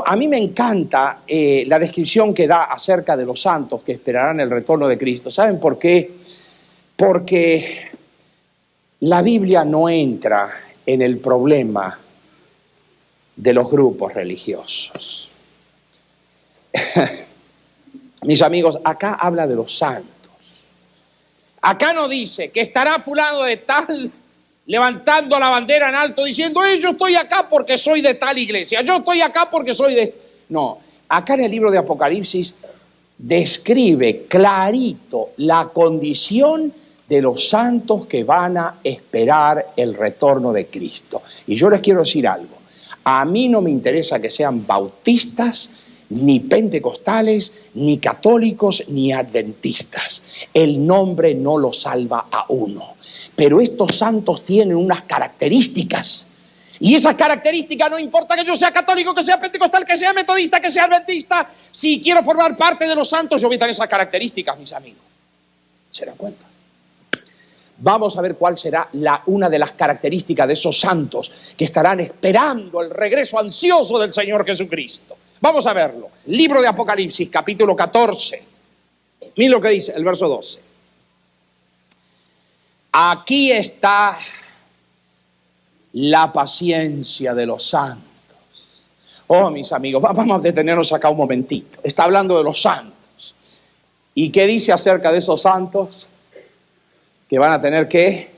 A mí me encanta la descripción que da acerca de los santos que esperarán el retorno de Cristo. ¿Saben por qué? Porque la Biblia no entra en el problema de los grupos religiosos. Mis amigos, acá habla de los santos. Acá no dice que estará fulano de tal levantando la bandera en alto diciendo, yo estoy acá porque soy de tal iglesia, yo estoy acá porque soy de... No, acá en el libro de Apocalipsis describe clarito la condición de los santos que van a esperar el retorno de Cristo. Y yo les quiero decir algo, a mí no me interesa que sean bautistas, ni pentecostales, ni católicos, ni adventistas. El nombre no lo salva a uno. Pero estos santos tienen unas características. Y esas características no importa que yo sea católico, que sea pentecostal, que sea metodista, que sea adventista. Si quiero formar parte de los santos, yo voy a tener esas características, mis amigos. ¿Se dan cuenta? Vamos a ver cuál será una de las características de esos santos que estarán esperando el regreso ansioso del Señor Jesucristo. Vamos a verlo. Libro de Apocalipsis, capítulo 14. Miren lo que dice el verso 12. Aquí está la paciencia de los santos. Oh, mis amigos, vamos a detenernos acá un momentito. Está hablando de los santos. ¿Y qué dice acerca de esos santos? Que van a tener, ¿qué?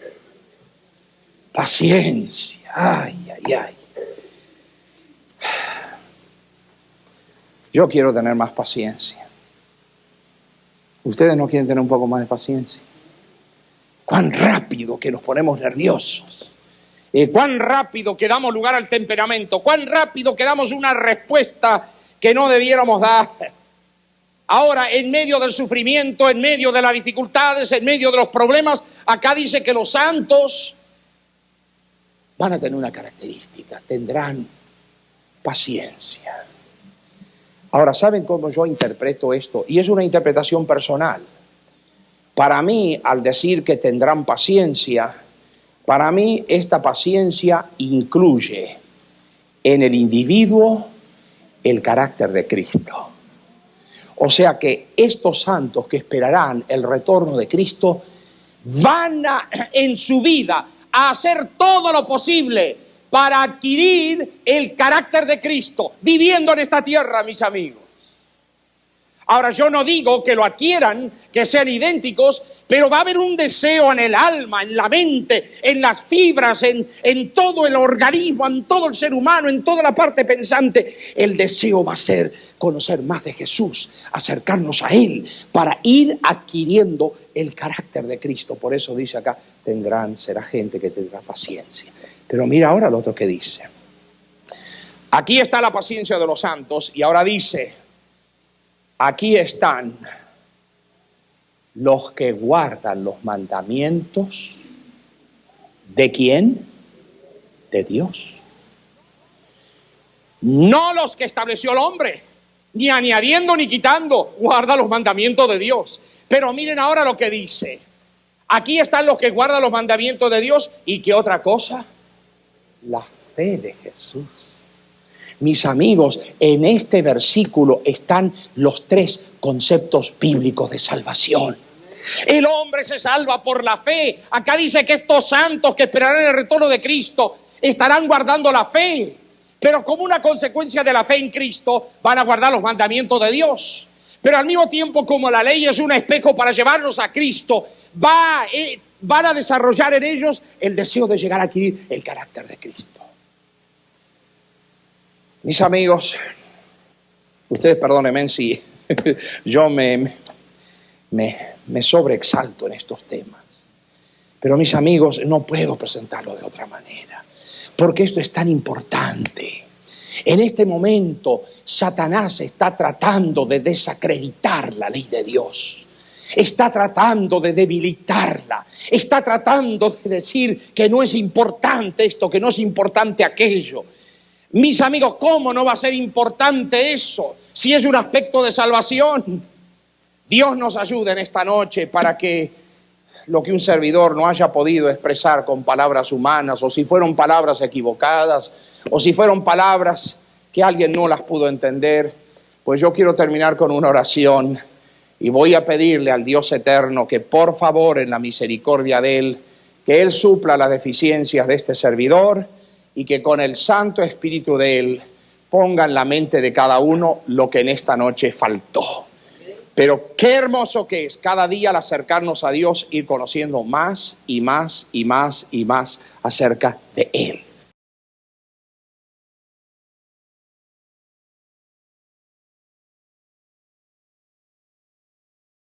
Paciencia. Ay, ay, ay. Yo quiero tener más paciencia. ¿Ustedes no quieren tener un poco más de paciencia? Cuán rápido que nos ponemos nerviosos. Cuán rápido que damos lugar al temperamento. Cuán rápido que damos una respuesta que no debiéramos dar. Ahora, en medio del sufrimiento, en medio de las dificultades, en medio de los problemas, acá dice que los santos van a tener una característica, tendrán paciencia. Ahora, ¿saben cómo yo interpreto esto? Y es una interpretación personal. Para mí, al decir que tendrán paciencia, para mí esta paciencia incluye en el individuo el carácter de Cristo. O sea que estos santos que esperarán el retorno de Cristo van en su vida a hacer todo lo posible para adquirir el carácter de Cristo, viviendo en esta tierra, mis amigos. Ahora, yo no digo que lo adquieran, que sean idénticos, pero va a haber un deseo en el alma, en la mente, en las fibras, en todo el organismo, en todo el ser humano, en toda la parte pensante. El deseo va a ser conocer más de Jesús, acercarnos a Él, para ir adquiriendo el carácter de Cristo. Por eso dice acá, será gente que tendrá paciencia. Pero mira ahora lo otro que dice. Aquí está la paciencia de los santos y ahora dice, aquí están los que guardan los mandamientos. ¿De quién? De Dios. No los que estableció el hombre, ni añadiendo ni quitando, guarda los mandamientos de Dios. Pero miren ahora lo que dice. Aquí están los que guardan los mandamientos de Dios. ¿Y qué otra cosa? La fe de Jesús. Mis amigos, en este versículo están los tres conceptos bíblicos de salvación. El hombre se salva por la fe. Acá dice que estos santos que esperarán el retorno de Cristo estarán guardando la fe. Pero como una consecuencia de la fe en Cristo, van a guardar los mandamientos de Dios. Pero al mismo tiempo, como la ley es un espejo para llevarnos a Cristo, van a desarrollar en ellos el deseo de llegar a adquirir el carácter de Cristo. Mis amigos, ustedes perdónenme si yo me sobreexalto en estos temas. Pero mis amigos, no puedo presentarlo de otra manera, porque esto es tan importante. En este momento, Satanás está tratando de desacreditar la ley de Dios. Está tratando de debilitarla. Está tratando de decir que no es importante esto, que no es importante aquello. Mis amigos, ¿cómo no va a ser importante eso si es un aspecto de salvación? Dios nos ayude en esta noche para que lo que un servidor no haya podido expresar con palabras humanas, o si fueron palabras equivocadas, o si fueron palabras que alguien no las pudo entender, pues yo quiero terminar con una oración y voy a pedirle al Dios eterno que por favor, en la misericordia de Él, que Él supla las deficiencias de este servidor y que con el Santo Espíritu de Él ponga en la mente de cada uno lo que en esta noche faltó. Pero qué hermoso que es cada día al acercarnos a Dios, ir conociendo más y más y más y más acerca de Él.